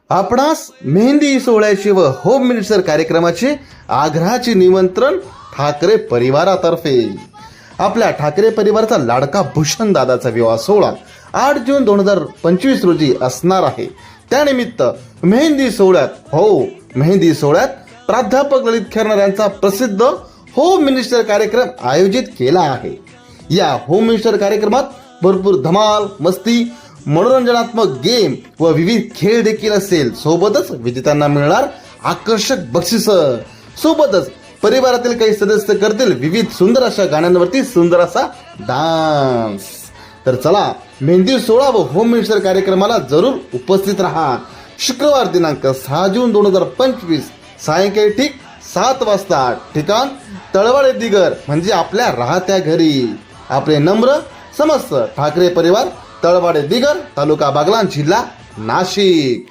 आपणास मेहंदी सोहळ्याचे व होम मिनिस्टर कार्यक्रमाचे आग्रहाचे निमंत्रण ठाकरे परिवारातर्फे. आपल्या ठाकरे परिवाराचा लाडका भूषण दादाचा विवाह सोहळा 8 जून 2025 रोजी असणार आहे. त्यानिमित्त मेहंदी सोहळ्यात प्राध्यापक ललित खेरणार यांचा प्रसिद्ध होम मिनिस्टर कार्यक्रम आयोजित केला आहे. या होम मिनिस्टर कार्यक्रमात भरपूर धमाल मस्ती, मनोरंजनात्मक गेम व विविध खेळ देखील असेल. सोबतच विजेत्यांना मिळणार आकर्षक बक्षीस. सोबतच परिवारातील काही सदस्य करतील विविध सुंदर अशा गाण्यांवरती सुंदर असा डान्स. तर चला, मेहंदी सोहळा व होम मिनिस्टर कार्यक्रमाला जरूर उपस्थित राहा. शुक्रवार दिनांक 6 जून 2025 सायंकाळी ठीक 7 वाजता. ठिकाण तळवाडे दिगर, म्हणजे आपल्या राहत्या घरी. आपले नम्र समस्त ठाकरे परिवार, तळवाडे दिगर, तालुका बागलाण, जिल्हा नाशिक.